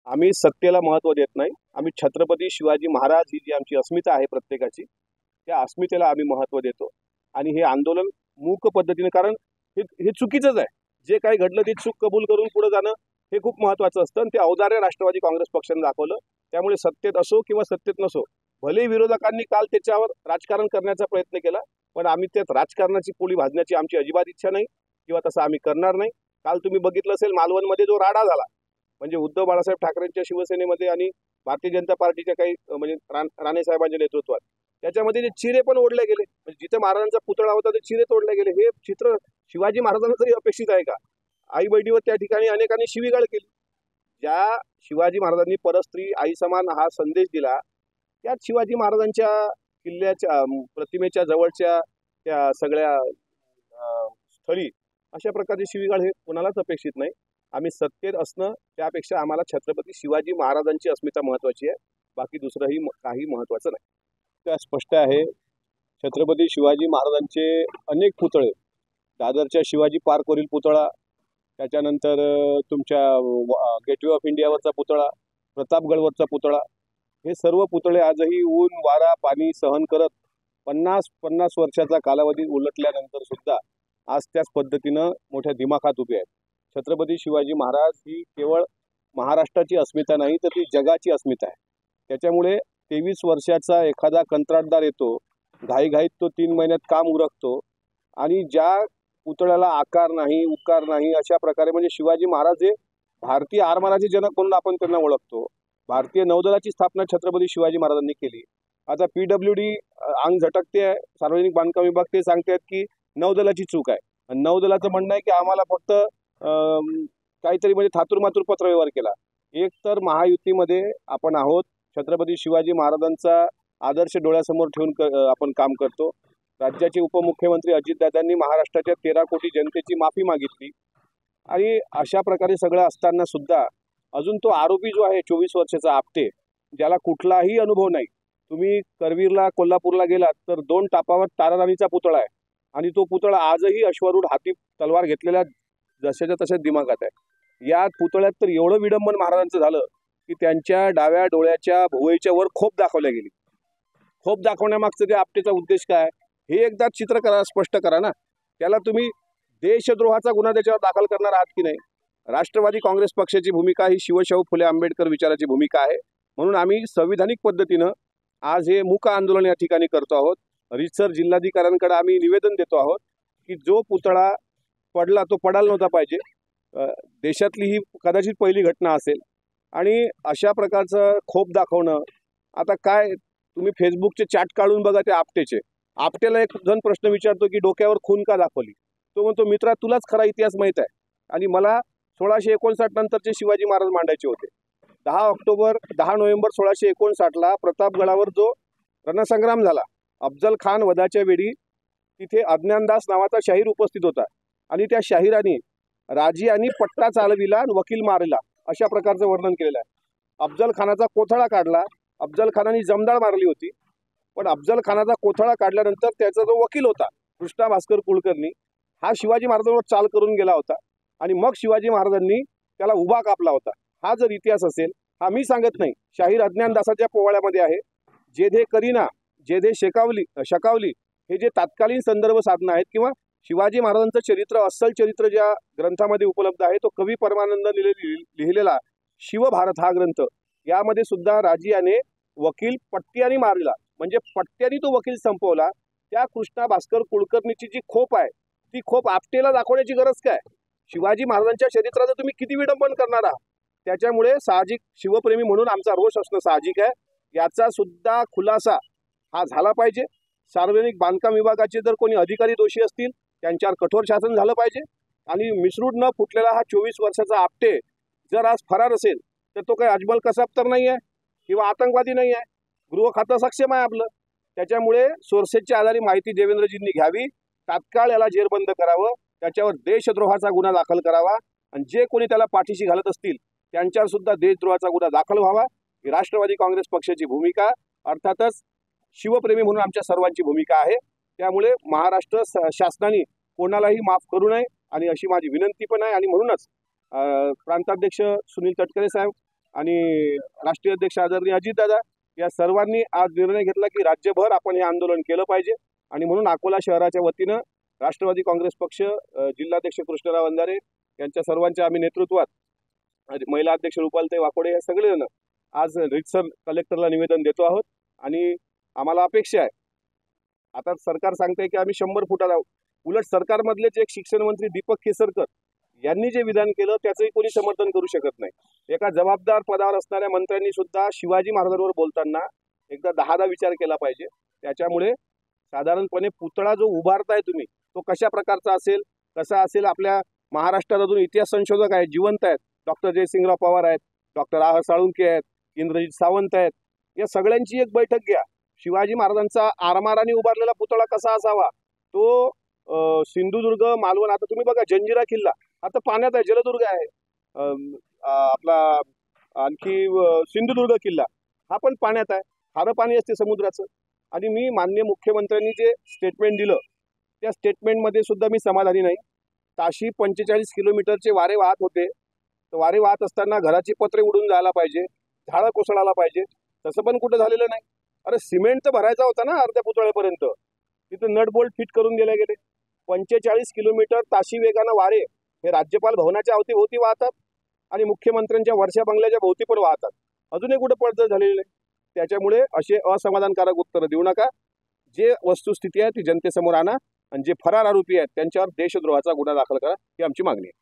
आम्ही सत्तेला महत्त्व देत नाही. आम्ही छत्रपती शिवाजी महाराज ही जी आमची अस्मिता आहे प्रत्येकाची, त्या अस्मितेला आम्ही महत्त्व देतो. आणि हे आंदोलन मूक पद्धतीने, कारण हे चुकीचंच आहे. जे काही घडलं ते चूक कबूल करून पुढे जाणं हे खूप महत्त्वाचं असतं आणि ते औदार्य राष्ट्रवादी काँग्रेस पक्षाने दाखवलं. त्यामुळे सत्तेत असो किंवा सत्तेत नसो, भले विरोधकांनी काल त्याच्यावर राजकारण करण्याचा प्रयत्न केला, पण आम्ही त्यात राजकारणाची पोळी भाजण्याची आमची अजिबात इच्छा नाही किंवा तसं आम्ही करणार नाही. काल तुम्ही बघितलं असेल मालवणमध्ये जो राडा झाला, म्हणजे उद्धव बाळासाहेब ठाकरेंच्या शिवसेनेमध्ये आणि भारतीय जनता पार्टीच्या काही म्हणजे राणे साहेबांच्या नेतृत्वात त्याच्यामध्ये जे चिरे पण ओढले गेले, म्हणजे जिथे महाराजांचा पुतळा होता ते चिरे तोडले गेले. हे चित्र शिवाजी महाराजांना तरी अपेक्षित आहे का? आई बहिणीवर त्या ठिकाणी अनेकांनी शिवीगाळ केली. ज्या शिवाजी महाराजांनी परस्त्री आई समान हा संदेश दिला, त्यात शिवाजी महाराजांच्या किल्ल्याच्या प्रतिमेच्या जवळच्या त्या सगळ्या स्थळी अशा प्रकारची शिवीगाळ हे कोणालाच अपेक्षित नाही. आम्ही सत्तेत असणं त्यापेक्षा आम्हाला छत्रपती शिवाजी महाराजांची अस्मिता महत्त्वाची आहे, बाकी दुसरंही काही महत्त्वाचं नाही. त्या स्पष्ट आहे. छत्रपती शिवाजी महाराजांचे अनेक पुतळे, दादरच्या शिवाजी पार्कवरील पुतळा, त्याच्यानंतर तुमच्या गेटवे ऑफ इंडियावरचा पुतळा, प्रतापगडवरचा पुतळा, हे सर्व पुतळे आजही ऊन वारा पाणी सहन करत 50 वर्षाचा कालावधी उलटल्यानंतर सुद्धा आज त्याच पद्धतीनं मोठ्या दिमाखात उभे आहेत. छत्रपती शिवाजी महाराज ही केवळ महाराष्ट्राची अस्मिता नाही, तर ती जगाची अस्मिता आहे. त्याच्यामुळे 23 वर्षाचा एखादा कंत्राटदार येतो, घाईघाईत तो 3 महिन्यात काम उरकतो आणि ज्या पुतळ्याला आकार नाही उकार नाही अशा प्रकारे, म्हणजे शिवाजी महाराज हे भारतीय आरमाराचे जनक म्हणून आपण त्यांना ओळखतो. भारतीय नौदलाची स्थापना छत्रपती शिवाजी महाराजांनी केली. आता PWD अंग झटकते आहे, सार्वजनिक बांधकाम विभाग ते सांगतात की नौदलाची चूक आहे. नौदलाचं म्हणणं आहे की आम्हाला फक्त काहीतरी म्हणजे थातूरमातूर पत्रव्यवहार केला. एक तर महायुतीमध्ये आपण आहोत, छत्रपती शिवाजी महाराजांचा आदर्श डोळ्यासमोर ठेवून आपण काम करतो. राज्याचे उपमुख्यमंत्री अजितदादांनी महाराष्ट्राच्या 13 कोटी जनतेची माफी मागितली आणि अशा प्रकारे सगळं असताना सुद्धा अजून तो आरोपी जो आहे 24 वर्षाचा आपटे, ज्याला कुठलाही अनुभव नाही. तुम्ही करवीरला कोल्हापूरला गेलात तर 2 टापावर ताराराणीचा पुतळा आहे आणि तो पुतळा आजही अश्वारूढ हाती तलवार घेतलेल्या जशाच्या तशाच दिमागात आहे. या पुतळ्यात तर एवढं विडंबन महाराजांचं झालं की त्यांच्या डाव्या डोळ्याच्या भुवईच्या वर खोप दाखवल्या गेली. खोप दाखवण्यामागचं ते आपटेचा उद्देश काय हे एकदा चित्र करा, स्पष्ट करा ना. त्याला तुम्ही देशद्रोहाचा गुन्हा त्याच्यावर दाखल करणार आहात की नाही? राष्ट्रवादी काँग्रेस पक्षाची भूमिका ही शिवशाहू फुले आंबेडकर विचाराची भूमिका आहे. म्हणून आम्ही संविधानिक पद्धतीनं आज हे मूक आंदोलन या ठिकाणी करतो आहोत. रीतसर जिल्हाधिकाऱ्यांकडे आम्ही निवेदन देतो आहोत की जो पुतळा पडला तो पडायला नव्हता पाहिजे. देशातली ही कदाचित पहिली घटना असेल आणि अशा प्रकारचं खोप दाखवणं. आता काय तुम्ही फेसबुकचे चॅट काढून बघा ते आपटेचे. आपटेला एक जण प्रश्न विचारतो की डोक्यावर खून का दाखवली? तो म्हणतो मित्रा तुलाच खरा इतिहास माहीत आहे आणि मला 1659 नंतरचे शिवाजी महाराज मांडायचे होते. 10 नोव्हेंबर 1659ला प्रतापगडावर जो रणसंग्राम झाला, अफजल खान वधाच्या वेळी तिथे अज्ञानदास नावाचा शाहीर उपस्थित होता आणि त्या शाहिराने राजी आणि पट्टा चालविला वकील मारला अशा प्रकारचं वर्णन केलेलं आहे. अफजल खानाचा कोथळा काढला, अफजल खानाने जमदाळ मारली होती, पण अफजल खानाचा कोथळा काढल्यानंतर त्याचा जो वकील होता कृष्णा भास्कर कुलकर्णी हा शिवाजी महाराजांवर चाल करून गेला होता आणि मग शिवाजी महाराजांनी त्याला उभा कापला होता. हा जर इतिहास असेल, हा मी सांगत नाही, शाहीर अज्ञानदासाच्या पोवाड्यामध्ये आहे. जेधे करीना जेधे शकावली हे जे तात्कालीन संदर्भ साधनं आहेत किंवा शिवाजी महाराजांचं चरित्र, अस्सल चरित्र ज्या ग्रंथामध्ये उपलब्ध आहे तो कवी परमानंद लिहिलेला शिवभारत हा ग्रंथ, यामध्ये सुद्धा राजियाने वकील पट्ट्याने मारला, म्हणजे पट्ट्याने तो वकील संपवला. त्या कृष्णा भास्कर कुलकर्णीची जी खोप आहे ती खोप आपटेला दाखवण्याची गरज काय? शिवाजी महाराजांच्या चरित्राचं तुम्ही किती विडंबन करणार आहात? त्याच्यामुळे साहजिक शिवप्रेमी म्हणून आमचा रोष असणं साहजिक आहे. याचा सुद्धा खुलासा हा झाला पाहिजे. सार्वजनिक बांधकाम विभागाचे जर कोणी अधिकारी दोषी असतील त्यांच्यावर कठोर शासन झालं पाहिजे आणि मिसरूड न फुटलेला हा 24 वर्षाचा आपटे जर आज फरार असेल तर तो काही अजमल कसाब तर नाही आहे किंवा आतंकवादी नाही आहे. गृह खातं सक्षम आहे आपलं. त्याच्यामुळे सोर्सेसच्या आधारे माहिती देवेंद्रजींनी घ्यावी, तात्काळ याला जेरबंद करावं, त्याच्यावर देशद्रोहाचा गुन्हा दाखल करावा आणि जे कोणी त्याला पाठीशी घालत असतील त्यांच्यावर सुद्धा देशद्रोहाचा गुन्हा दाखल व्हावा. ही राष्ट्रवादी काँग्रेस पक्षाची भूमिका, अर्थातच शिवप्रेमी म्हणून आमच्या सर्वांची भूमिका आहे. त्यामुळे महाराष्ट्र शासनाने कोणालाही माफ करू नये आणि अशी माझी विनंती पण आहे. आणि म्हणूनच प्रांताध्यक्ष सुनील तटकरे साहेब, आणि राष्ट्रीय अध्यक्ष आदरणीय अजितदादा या सर्वांनी आज निर्णय घेतला की राज्यभर आपण हे आंदोलन केलं पाहिजे आणि म्हणून अकोला शहराच्या वतीनं राष्ट्रवादी काँग्रेस पक्ष जिल्हाध्यक्ष कृष्णराव अंधारे यांच्या सर्वांच्या आम्ही नेतृत्वात महिला अध्यक्ष रुपालताई वाकोडे हे सगळेजण आज रितसर कलेक्टरला निवेदन देतो आहोत आणि आम्हाला अपेक्षा आहे, आता सरकार सांगते की आम्ही 100 फुटात आहोत, उलट सरकारमधलेच एक शिक्षण मंत्री दीपक केसरकर यांनी जे विधान केलं त्याचंही कोणी समर्थन करू शकत नाही. एका जबाबदार पदावर असणाऱ्या मंत्र्यांनी सुद्धा शिवाजी महाराजांवर बोलताना एकदा 10दा विचार केला पाहिजे. त्याच्यामुळे साधारणपणे पुतळा जो उभारताय तुम्ही तो कशा प्रकारचा असेल, कसा असेल, आपल्या महाराष्ट्रात अजून इतिहास संशोधक आहेत, जिवंत आहेत, डॉक्टर जयसिंगराव पवार आहेत, डॉक्टर आह साळुंके आहेत, इंद्रजित सावंत आहेत, या सगळ्यांची एक बैठक घ्या. शिवाजी महाराजांचा आरमाराने उभारलेला पुतळा कसा असावा, तो सिंधुदुर्ग, मालवण, आता तुम्ही बघा जंजिरा किल्ला आता पाण्यात आहे, जलदुर्ग आहे, आपला आणखी सिंधुदुर्ग किल्ला हा पण पाण्यात आहे, खारं पाणी असते समुद्राचं. आणि मी माननीय मुख्यमंत्र्यांनी जे स्टेटमेंट दिलं त्या स्टेटमेंटमध्ये सुद्धा मी समाधानी नाही. ताशी 45 किलोमीटरचे वारे वाहत होते, तर वारे वाहत असताना घराची पत्रे उडून जायला पाहिजे, झाडं कोसळायला पाहिजे, तसं पण कुठं झालेलं नाही. अरे सिमेंट तर भरायचा होता ना अर्ध्या पुतळ्यापर्यंत, तिथं नट बोल्ट फिट करून दिले गेले. 45 किलोमीटर ताशी वेगानं वारे हे राज्यपाल भवनाच्या अवतीभोवती वाहतात आणि मुख्यमंत्र्यांच्या वर्षा बंगल्याच्या भोवती पण वाहतात, अजूनही कुठं पडझड झालेली नाही. त्याच्यामुळे असे असमाधानकारक उत्तरं देऊ नका. जे वस्तुस्थिती आहे ती जनतेसमोर आणा आणि जे फरार आरोपी आहेत त्यांच्यावर देशद्रोहाचा गुन्हा दाखल करा, ही आमची मागणी आहे.